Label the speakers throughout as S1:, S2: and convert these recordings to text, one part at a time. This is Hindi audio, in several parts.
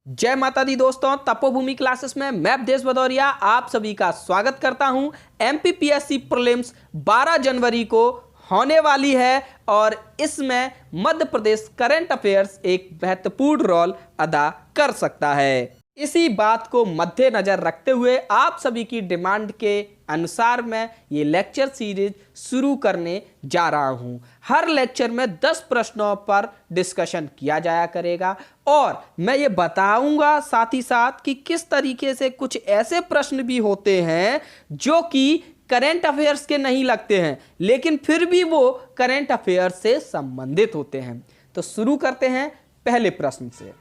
S1: जय माता दी दोस्तों, तपोभूमि क्लासेस में मैं देश भदौरिया आप सभी का स्वागत करता हूं। एमपीपीएससी प्रीलिम्स 12 जनवरी को होने वाली है और इसमें मध्य प्रदेश करंट अफेयर्स एक महत्वपूर्ण रोल अदा कर सकता है। इसी बात को मद्देनजर रखते हुए आप सभी की डिमांड के अनुसार मैं ये लेक्चर सीरीज शुरू करने जा रहा हूं। हर लेक्चर में 10 प्रश्नों पर डिस्कशन किया जाया करेगा और मैं ये बताऊंगा साथ ही साथ कि किस तरीके से कुछ ऐसे प्रश्न भी होते हैं जो कि करंट अफेयर्स के नहीं लगते हैं लेकिन फिर भी वो करंट अफेयर्स से संबंधित होते हैं। तो शुरू करते हैं पहले प्रश्न से।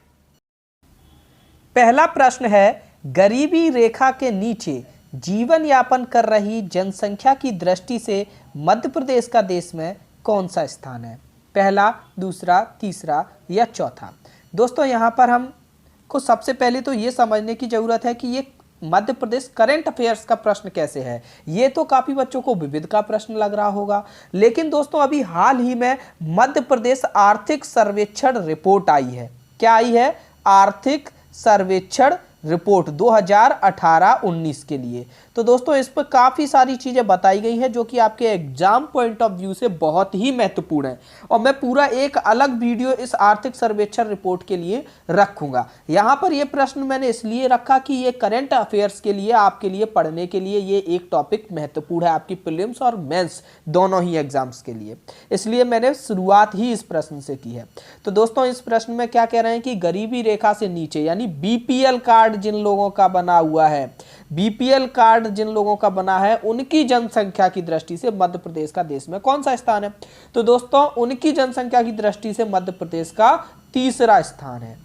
S1: पहला प्रश्न है, गरीबी रेखा के नीचे जीवन यापन कर रही जनसंख्या की दृष्टि से मध्य प्रदेश का देश में कौन सा स्थान है? पहला, दूसरा, तीसरा या चौथा? दोस्तों यहाँ पर हमको सबसे पहले तो ये समझने की जरूरत है कि ये मध्य प्रदेश करंट अफेयर्स का प्रश्न कैसे है। ये तो काफी बच्चों को विविध का प्रश्न लग रहा होगा, लेकिन दोस्तों अभी हाल ही में मध्य प्रदेश आर्थिक सर्वेक्षण रिपोर्ट आई है। क्या आई है? आर्थिक सर्वेक्षण रिपोर्ट 2018-19 के लिए। तो दोस्तों इस पर काफ़ी सारी चीज़ें बताई गई हैं जो कि आपके एग्जाम पॉइंट ऑफ व्यू से बहुत ही महत्वपूर्ण है और मैं पूरा एक अलग वीडियो इस आर्थिक सर्वेक्षण रिपोर्ट के लिए रखूंगा। यहाँ पर ये प्रश्न मैंने इसलिए रखा कि ये करंट अफेयर्स के लिए आपके लिए पढ़ने के लिए ये एक टॉपिक महत्वपूर्ण है आपकी प्रीलिम्स और मेंस दोनों ही एग्जाम्स के लिए, इसलिए मैंने शुरुआत ही इस प्रश्न से की है। तो दोस्तों इस प्रश्न में क्या कह रहे हैं कि गरीबी रेखा से नीचे यानी बीपीएल कार्ड जिन लोगों का बना हुआ है, बीपीएल कार्ड जिन लोगों का बना है उनकी जनसंख्या की दृष्टि से मध्य प्रदेश का देश में कौन सा स्थान है? तो दोस्तों उनकी जनसंख्या की दृष्टि से मध्य प्रदेश का तीसरा स्थान है।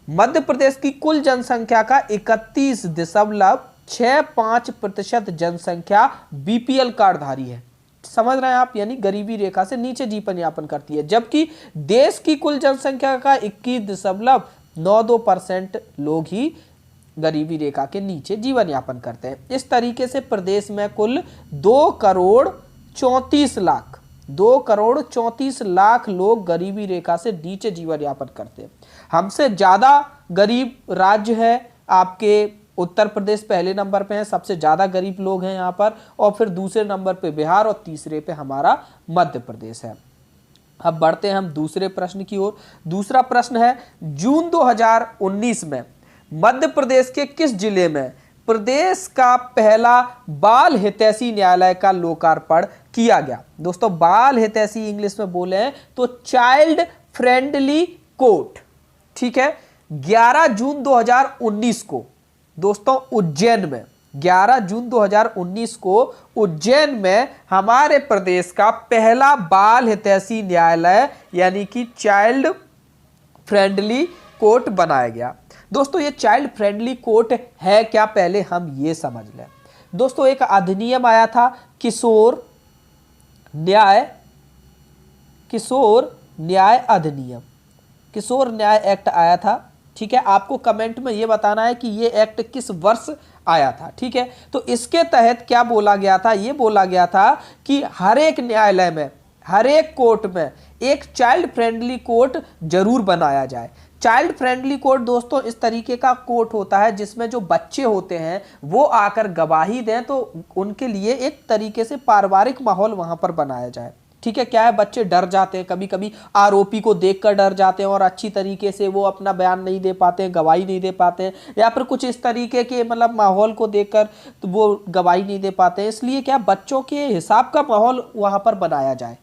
S1: मध्य प्रदेश की कुल जनसंख्या का 31.65% जनसंख्या बीपीएल कार्डधारी है। समझ रहे हैं आप? यानी गरीबी रेखा से नीचे जीवन यापन करती है, जबकि देश की कुल जनसंख्या का 21.92% लोग ही गरीबी रेखा के नीचे जीवन यापन करते हैं। इस तरीके से प्रदेश में कुल 2,34,00,000 लोग गरीबी रेखा से नीचे जीवन यापन करते हैं। हमसे ज़्यादा गरीब राज्य है आपके उत्तर प्रदेश पहले नंबर पे है, सबसे ज़्यादा गरीब लोग हैं यहाँ पर, और फिर दूसरे नंबर पे बिहार और तीसरे पे हमारा मध्य प्रदेश है। अब बढ़ते हैं हम दूसरे प्रश्न की ओर। दूसरा प्रश्न है, जून 2019 में मध्य प्रदेश के किस जिले में प्रदेश का पहला बाल हितैषी न्यायालय का लोकार्पण किया गया? दोस्तों बाल हितैषी इंग्लिश में बोले हैं तो चाइल्ड फ्रेंडली कोर्ट, ठीक है। 11 जून 2019 को दोस्तों उज्जैन में, 11 जून 2019 को उज्जैन में हमारे प्रदेश का पहला बाल हितैषी न्यायालय यानी कि चाइल्ड फ्रेंडली कोर्ट बनाया गया। दोस्तों ये चाइल्ड फ्रेंडली कोर्ट है क्या, पहले हम ये समझ लें। दोस्तों एक अधिनियम आया था, किशोर न्याय अधिनियम, किशोर न्याय एक्ट आया था, ठीक है। आपको कमेंट में ये बताना है कि ये एक्ट किस वर्ष आया था, ठीक है। तो इसके तहत क्या बोला गया था? ये बोला गया था कि हर एक न्यायालय में, हर एक कोर्ट में एक चाइल्ड फ्रेंडली कोर्ट जरूर बनाया जाए। चाइल्ड फ्रेंडली कोर्ट दोस्तों इस तरीके का कोर्ट होता है जिसमें जो बच्चे होते हैं वो आकर गवाही दें, तो उनके लिए एक तरीके से पारिवारिक माहौल वहां पर बनाया जाए, ठीक है। क्या है, बच्चे डर जाते हैं, कभी कभी आरोपी को देखकर डर जाते हैं और अच्छी तरीके से वो अपना बयान नहीं दे पाते हैं, गवाही नहीं दे पाते हैं, या फिर कुछ इस तरीके के मतलब माहौल को देखकर तो वो गवाही नहीं दे पाते हैं। इसलिए क्या बच्चों के हिसाब का माहौल वहां पर बनाया जाए,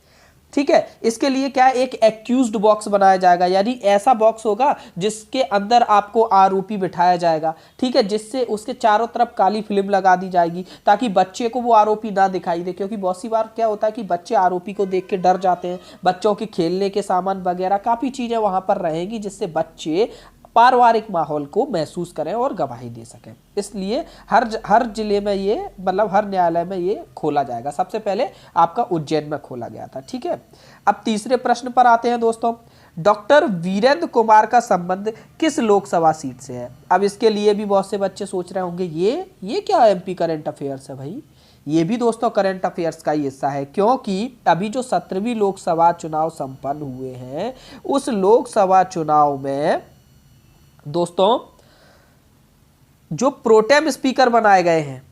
S1: ठीक है। इसके लिए क्या है, एक एक्यूज्ड बॉक्स बनाया जाएगा, यानी ऐसा बॉक्स होगा जिसके अंदर आपको आरोपी बिठाया जाएगा, ठीक है, जिससे उसके चारों तरफ काली फिल्म लगा दी जाएगी ताकि बच्चे को वो आरोपी ना दिखाई दे। क्योंकि बहुत सी बार क्या होता है कि बच्चे आरोपी को देख के डर जाते हैं। बच्चों के खेलने के सामान वगैरह काफ़ी चीज़ें वहाँ पर रहेंगी जिससे बच्चे पारिवारिक माहौल को महसूस करें और गवाही दे सकें। इसलिए हर जिले में ये मतलब हर न्यायालय में ये खोला जाएगा। सबसे पहले आपका उज्जैन में खोला गया था, ठीक है। अब तीसरे प्रश्न पर आते हैं दोस्तों। डॉक्टर वीरेंद्र कुमार का संबंध किस लोकसभा सीट से है? अब इसके लिए भी बहुत से बच्चे सोच रहे होंगे ये क्या एमपी करंट अफेयर्स है भाई? ये भी दोस्तों करंट अफेयर्स का ही हिस्सा है, क्योंकि अभी जो 17वीं लोकसभा चुनाव संपन्न हुए हैं उस लोकसभा चुनाव में दोस्तों जो प्रोटेम स्पीकर बनाए गए हैं,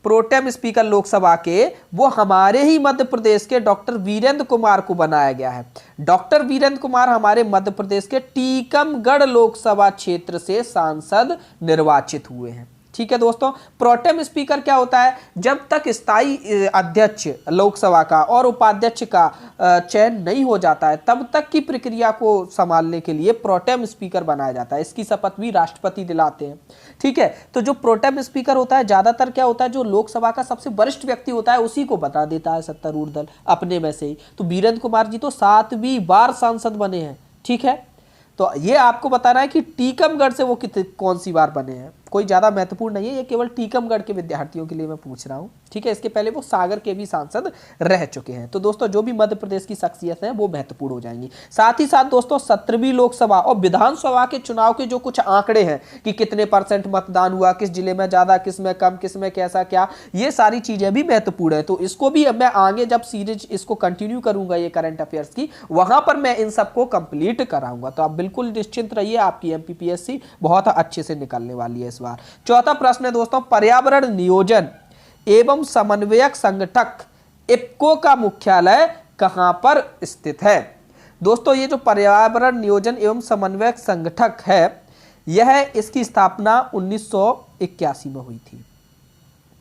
S1: प्रोटेम स्पीकर लोकसभा के, वो हमारे ही मध्य प्रदेश के डॉक्टर वीरेंद्र कुमार को बनाया गया है। डॉक्टर वीरेंद्र कुमार हमारे मध्य प्रदेश के टीकमगढ़ लोकसभा क्षेत्र से सांसद निर्वाचित हुए हैं। ठीक है दोस्तों, प्रोटेम स्पीकर क्या होता है? जब तक स्थायी अध्यक्ष लोकसभा का और उपाध्यक्ष का चयन नहीं हो जाता है, तब तक की प्रक्रिया को संभालने के लिए प्रोटेम स्पीकर बनाया जाता है। इसकी शपथ भी राष्ट्रपति दिलाते हैं। ठीक है, तो जो प्रोटेम स्पीकर होता है, ज्यादातर क्या होता है, जो लोकसभा का सबसे वरिष्ठ व्यक्ति होता है उसी को बता देता है सत्तारूढ़ दल अपने में से ही। तो वीरेंद्र कुमार जी तो 7वीं बार सांसद बने हैं। ठीक है, तो ये आपको बताना है कि टीकमगढ़ से वो कौन सी बार बने हैं। कोई ज़्यादा महत्वपूर्ण नहीं है, ये केवल टीकमगढ़ के विद्यार्थियों के लिए मैं पूछ रहा हूँ। ठीक है, इसके पहले वो सागर के भी सांसद रह चुके हैं। तो दोस्तों जो भी मध्य प्रदेश की शख्सियत है वो महत्वपूर्ण हो जाएंगी। साथ ही साथ दोस्तों 17वीं लोकसभा और विधानसभा के चुनाव के जो कुछ आंकड़े हैं कि कितने % मतदान हुआ, किस जिले में ज़्यादा, किस में कम, किस में कैसा क्या, ये सारी चीज़ें भी महत्वपूर्ण है। तो इसको भी मैं आगे जब सीरीज इसको कंटिन्यू करूंगा ये करंट अफेयर्स की, वहां पर मैं इन सबको कंप्लीट कराऊंगा। तो आप बिल्कुल निश्चिंत रहिए, आपकी MPPSC बहुत अच्छे से निकलने वाली है इस बार। चौथा प्रश्न है दोस्तों, पर्यावरण नियोजन एवं समन्वयक संगठक इप्को का मुख्यालय कहां पर स्थित है? दोस्तों ये जो पर्यावरण नियोजन एवं समन्वयक संगठक है, यह इसकी स्थापना 1981 में हुई थी।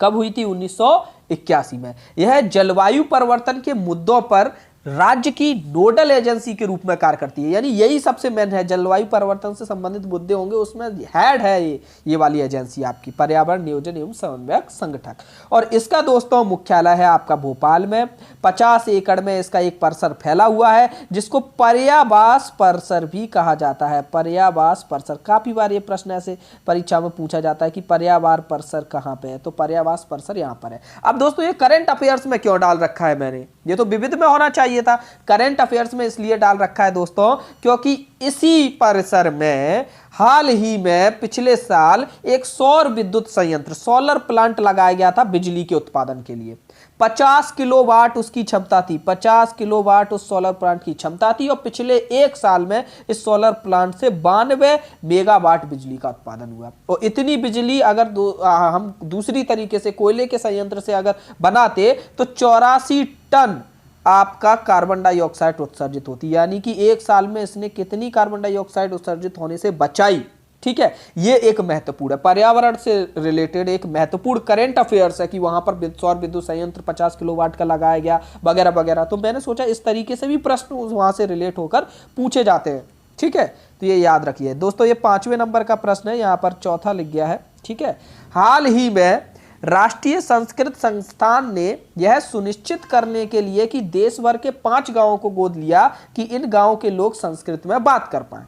S1: कब हुई थी? 1981 में। यह जलवायु परिवर्तन के मुद्दों पर राज्य की नोडल एजेंसी के रूप में कार्य करती है। यानी यही सबसे मेन है, जलवायु परिवर्तन से संबंधित मुद्दे होंगे उसमें हेड है ये वाली एजेंसी आपकी, पर्यावरण नियोजन एवं समन्वयक संगठक। और इसका दोस्तों मुख्यालय है आपका भोपाल में। 50 एकड़ में इसका एक परिसर फैला हुआ है, जिसको पर्यावास परिसर भी कहा जाता है। पर्यावास परिसर, काफी बार ये प्रश्न ऐसे परीक्षा में पूछा जाता है कि पर्यावार परिसर कहाँ पे है, तो पर्यावास परिसर यहाँ पर है। अब दोस्तों ये करंट अफेयर्स में क्यों डाल रखा है मैंने? ये तो विविध में होना चाहिए था, करंट अफेयर्स में इसलिए डाल रखा है दोस्तों क्योंकि इसी परिसर में हाल ही में पिछले साल एक सौर विद्युत संयंत्र, सोलर प्लांट लगाया गया था बिजली के उत्पादन के लिए। 50 किलोवाट उसकी क्षमता थी, 50 किलोवाट उस सोलर प्लांट की क्षमता थी। और पिछले एक साल में इस सोलर प्लांट से 92 मेगावाट बिजली का उत्पादन हुआ। और इतनी बिजली अगर हम दूसरी तरीके से कोयले के संयंत्र से अगर बनाते तो 84 टन आपका कार्बन डाइऑक्साइड उत्सर्जित होती। यानी कि एक साल में इसने कितनी कार्बन डाइऑक्साइड उत्सर्जित होने से बचाई। ठीक है, ये एक महत्वपूर्ण है, पर्यावरण से रिलेटेड एक महत्वपूर्ण करंट अफेयर्स है कि वहां पर सौर विद्युत संयंत्र 50 किलोवाट का लगाया गया वगैरह वगैरह। तो मैंने सोचा इस तरीके से भी प्रश्न वहां से रिलेट होकर पूछे जाते हैं। ठीक है, तो ये याद रखिए दोस्तों। ये 5वें नंबर का प्रश्न है, यहाँ पर चौथा लिख गया है। ठीक है, हाल ही में राष्ट्रीय संस्कृत संस्थान ने यह सुनिश्चित करने के लिए कि देश भर के 5 गांवों को गोद लिया कि इन गांवों के लोग संस्कृत में बात कर पाएं।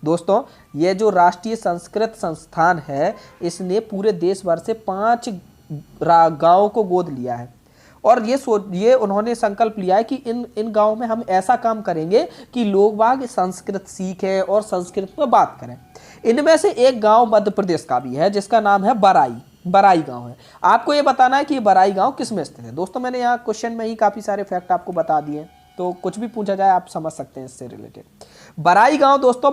S1: दोस्तों ये जो राष्ट्रीय संस्कृत संस्थान है, इसने पूरे देश भर से 5 गांवों को गोद लिया है। और ये उन्होंने संकल्प लिया है कि इन गांवों में हम ऐसा काम करेंगे कि लोग बाग संस्कृत सीखें और संस्कृत में बात करें। इनमें से एक गांव मध्य प्रदेश का भी है जिसका नाम है बराई गांव है। आपको ये बताना है कि ये बराई गांव किस में स्थित है। दोस्तों मैंने यहाँ क्वेश्चन में ही काफी सारे फैक्ट आपको बता दिए, तो कुछ भी पूछा जाए आप समझ सकते हैं इससे रिलेटेड। बराई गांव दोस्तों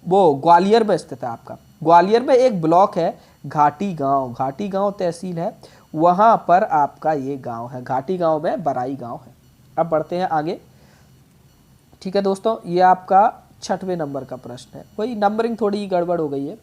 S1: वो ग्वालियर में स्थित है। आपका ग्वालियर में एक ब्लॉक है घाटी गांव तहसील है, वहां पर आपका ये गांव है। घाटी गांव में बराई गांव है। अब बढ़ते हैं आगे। ठीक है दोस्तों, ये आपका 6वें नंबर का प्रश्न है। वही नंबरिंग थोड़ी गड़बड़ हो गई है।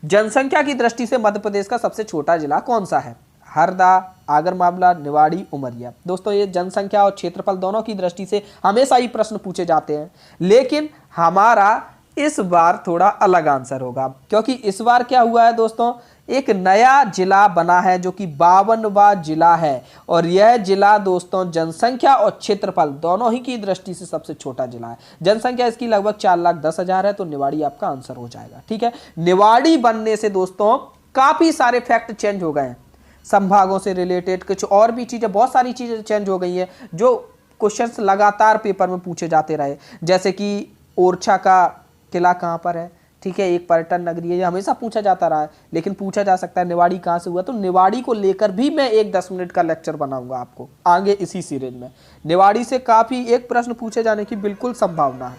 S1: जनसंख्या की दृष्टि से मध्य प्रदेश का सबसे छोटा जिला कौन सा है? हरदा, आगरमालवा, निवाड़ी, उमरिया। दोस्तों ये जनसंख्या और क्षेत्रफल दोनों की दृष्टि से हमेशा ही प्रश्न पूछे जाते हैं, लेकिन हमारा इस बार थोड़ा अलग आंसर होगा क्योंकि इस बार क्या हुआ है दोस्तों, एक नया जिला बना है जो कि 52वां जिला है। और यह जिला दोस्तों जनसंख्या और क्षेत्रफल दोनों ही की दृष्टि से सबसे छोटा जिला है। जनसंख्या इसकी लगभग 4,10,000 है, तो निवाड़ी आपका आंसर हो जाएगा। ठीक है, निवाड़ी बनने से दोस्तों काफी सारे फैक्ट चेंज हो गए हैं, संभागों से रिलेटेड कुछ और भी चीजें, बहुत सारी चीजें चेंज हो गई हैं जो क्वेश्चंस लगातार पेपर में पूछे जाते रहे। जैसे कि ओरछा का किला कहाँ पर है? ठीक है, एक पर्यटन नगरी है, ये हमेशा पूछा जाता रहा है, लेकिन पूछा जा सकता है निवाड़ी कहाँ से हुआ। तो निवाड़ी को लेकर भी मैं एक 10 मिनट का लेक्चर बनाऊंगा आपको आगे इसी सीरीज में। निवाड़ी से काफी एक प्रश्न पूछे जाने की बिल्कुल संभावना है।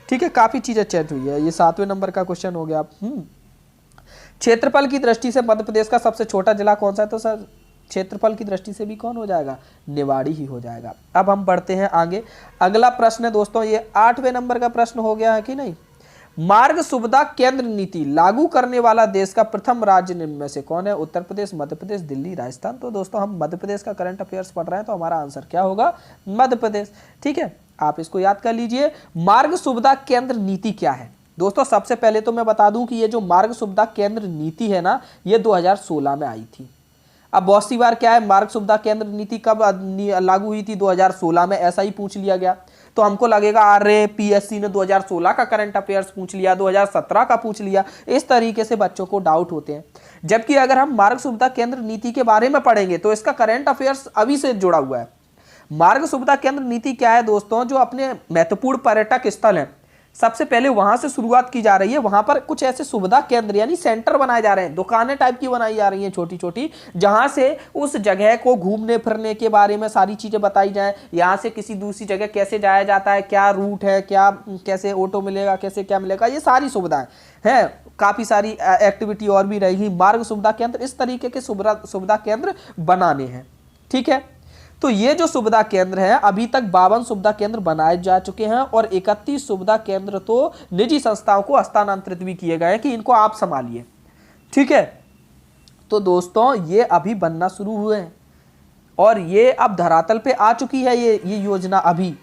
S1: ठीक है, काफी चीजें चेंज हुई है। ये 7वें नंबर का क्वेश्चन हो गया। क्षेत्रफल की दृष्टि से मध्य प्रदेश का सबसे छोटा जिला कौन सा है? तो सर क्षेत्रफल की दृष्टि से भी कौन हो जाएगा? निवाड़ी ही हो जाएगा। अब हम बढ़ते हैं आगे। अगला प्रश्न है दोस्तों, ये 8वें नंबर का प्रश्न हो गया है कि नहीं। मार्ग सुविधा केंद्र नीति लागू करने वाला देश का प्रथम राज्य निम्न में से कौन है? उत्तर प्रदेश, मध्य प्रदेश, दिल्ली, राजस्थान। तो दोस्तों हम मध्य प्रदेश का करंट अफेयर्स पढ़ रहे हैं, तो हमारा आंसर क्या होगा? मध्य प्रदेश। ठीक है, आप इसको याद कर लीजिए। मार्ग सुविधा केंद्र नीति क्या है दोस्तों? सबसे पहले तो मैं बता दूं कि ये जो मार्ग सुविधा केंद्र नीति है ना, ये 2016 में आई थी। अब बहुत सी बार क्या है, मार्ग सुविधा केंद्र नीति कब लागू हुई थी? 2016 में, ऐसा ही पूछ लिया गया। तो हमको लगेगा अरे पीएससी ने 2016 का करंट अफेयर्स पूछ लिया, 2017 का पूछ लिया। इस तरीके से बच्चों को डाउट होते हैं। जबकि अगर हम मार्ग सुविधा केंद्र नीति के बारे में पढ़ेंगे तो इसका करंट अफेयर्स अभी से जुड़ा हुआ है। मार्ग सुविधा केंद्र नीति क्या है दोस्तों? जो अपने महत्वपूर्ण पर्यटक स्थल हैं, सबसे पहले वहां से शुरुआत की जा रही है। वहां पर कुछ ऐसे सुविधा केंद्र यानी सेंटर बनाए जा रहे हैं, दुकानें टाइप की बनाई जा रही हैं छोटी छोटी, जहां से उस जगह को घूमने फिरने के बारे में सारी चीजें बताई जाएं। यहां से किसी दूसरी जगह कैसे जाया जाता है, क्या रूट है, क्या कैसे ऑटो मिलेगा, कैसे क्या मिलेगा, ये सारी सुविधाएं हैं। काफी सारी एक्टिविटी और भी रहेगी। मार्ग सुविधा केंद्र इस तरीके के सुविधा केंद्र बनाने हैं। ठीक है, तो ये जो सुविधा केंद्र है, अभी तक 52 सुविधा केंद्र बनाए जा चुके हैं और 31 सुविधा केंद्र तो निजी संस्थाओं को हस्तांतरित भी किए गए हैं कि इनको आप संभालिए। ठीक है, तो दोस्तों ये अभी बनना शुरू हुए हैं और ये अब धरातल पे आ चुकी है ये योजना अभी।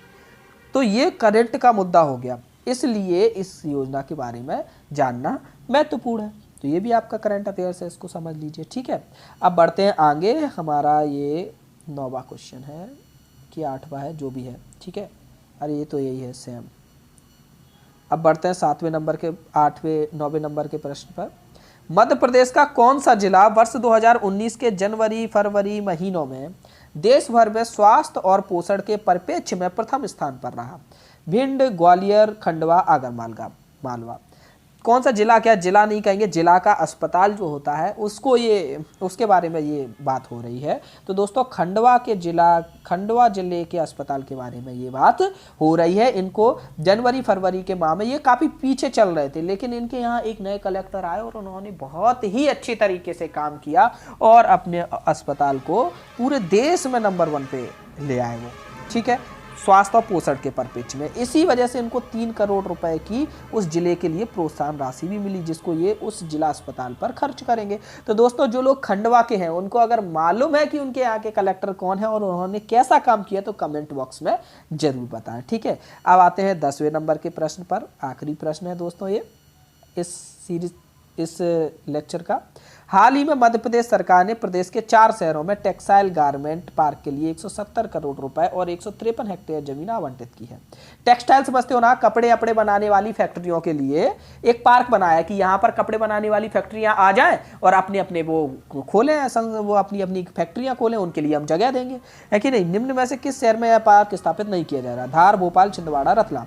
S1: तो ये करंट का मुद्दा हो गया, इसलिए इस योजना के बारे में जानना महत्वपूर्ण है। तो ये भी आपका करंट अफेयर्स है, इसको समझ लीजिए। ठीक है, अब बढ़ते हैं आगे। हमारा ये 9वां क्वेश्चन है कि 8वां है, जो भी है। ठीक है, अरे ये तो यही है सेम। अब बढ़ते हैं 7वें नंबर के 9वें नंबर के प्रश्न पर। मध्य प्रदेश का कौन सा जिला वर्ष 2019 के जनवरी फरवरी महीनों में देश भर में स्वास्थ्य और पोषण के परिप्रेक्ष्य में प्रथम स्थान पर रहा? भिंड, ग्वालियर, खंडवा, आगरमालवा। मालवा। कौन सा जिला? क्या जिला नहीं कहेंगे, जिला का अस्पताल जो होता है उसको, ये उसके बारे में ये बात हो रही है। तो दोस्तों खंडवा जिले के अस्पताल के बारे में ये बात हो रही है। इनको जनवरी फरवरी के माह में ये काफ़ी पीछे चल रहे थे, लेकिन इनके यहाँ एक नए कलेक्टर आए और उन्होंने बहुत ही अच्छे तरीके से काम किया और अपने अस्पताल को पूरे देश में नंबर 1 पे ले आए वो। ठीक है, स्वास्थ्य और पोषण के परिप्रेक्ष्य में। इसी वजह से इनको 3 करोड़ रुपए की उस जिले के लिए प्रोत्साहन राशि भी मिली, जिसको ये उस जिला अस्पताल पर खर्च करेंगे। तो दोस्तों जो लोग खंडवा के हैं उनको अगर मालूम है कि उनके यहाँ के कलेक्टर कौन है और उन्होंने कैसा काम किया तो कमेंट बॉक्स में जरूर बताएं। ठीक है, अब आते हैं 10वें नंबर के प्रश्न पर। आखिरी प्रश्न है दोस्तों ये इस लेक्चर का। हाल ही में मध्य प्रदेश सरकार ने प्रदेश के 4 शहरों में टेक्सटाइल गारमेंट पार्क के लिए 170 करोड़ रुपए और 153 हेक्टेयर जमीन आवंटित की है। टेक्सटाइल समझते हो ना, कपड़े अपड़े बनाने वाली फैक्ट्रियों के लिए एक पार्क बनाया कि यहाँ पर कपड़े बनाने वाली फैक्ट्रियाँ आ जाएं और अपने वो खोलें, वो अपनी फैक्ट्रियाँ खोलें, उनके लिए हम जगह देंगे, है कि नहीं। निम्न में से किस शहर में यह पार्क स्थापित नहीं किया जा रहा? धार, भोपाल, छिंदवाड़ा, रतलाम।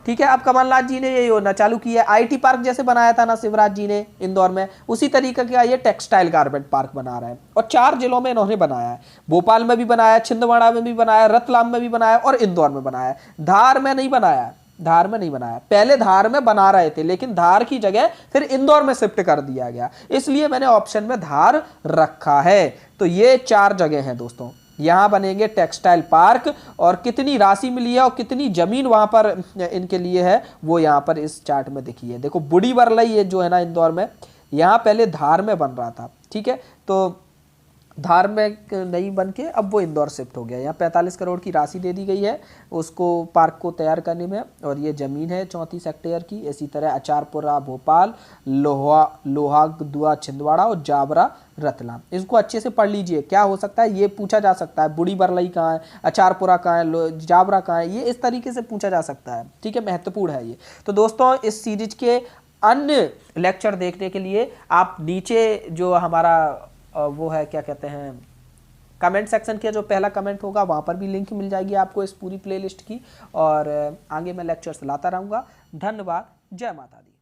S1: ठीक है, अब कमलनाथ जी ने ये योजना चालू की है। आईटी पार्क जैसे बनाया था ना शिवराज जी ने इंदौर में, उसी तरीके का ये टेक्सटाइल गारमेंट पार्क बना रहा है और 4 जिलों में इन्होंने बनाया है। भोपाल में भी बनाया, छिंदवाड़ा में भी बनाया, रतलाम में भी बनाया और इंदौर में बनाया। धार में नहीं बनाया। पहले धार में बना रहे थे, लेकिन धार की जगह फिर इंदौर में शिफ्ट कर दिया गया, इसलिए मैंने ऑप्शन में धार रखा है। तो ये 4 जगह हैं दोस्तों, यहाँ बनेंगे टेक्सटाइल पार्क और कितनी राशि मिली है और कितनी जमीन वहाँ पर इनके लिए है वो यहाँ पर इस चार्ट में देखिए। है देखो, बुढ़ी बरलई ये जो है ना इंदौर में, यहाँ पहले धार में बन रहा था। ठीक है, तो धार में नहीं बन के अब वो इंदौर शिफ्ट हो गया। यहाँ 45 करोड़ की राशि दे दी गई है उसको पार्क को तैयार करने में और ये ज़मीन है 34 हेक्टेयर की। इसी तरह अचारपुरा भोपाल, लोहागदुआ छिंदवाड़ा और जाबरा रतलाम। इसको अच्छे से पढ़ लीजिए, क्या हो सकता है ये पूछा जा सकता है। बुढ़ी बरलई कहाँ है, अचारपुरा कहाँ है, जाबरा कहाँ है, ये इस तरीके से पूछा जा सकता है। ठीक है, महत्वपूर्ण है ये। तो दोस्तों इस सीरीज के अन्य लेक्चर देखने के लिए आप नीचे जो हमारा वो है क्या कहते हैं कमेंट सेक्शन के जो पहला कमेंट होगा वहाँ पर भी लिंक मिल जाएगी आपको इस पूरी प्लेलिस्ट की, और आगे मैं लेक्चर्स लाता रहूँगा। धन्यवाद, जय माता दी।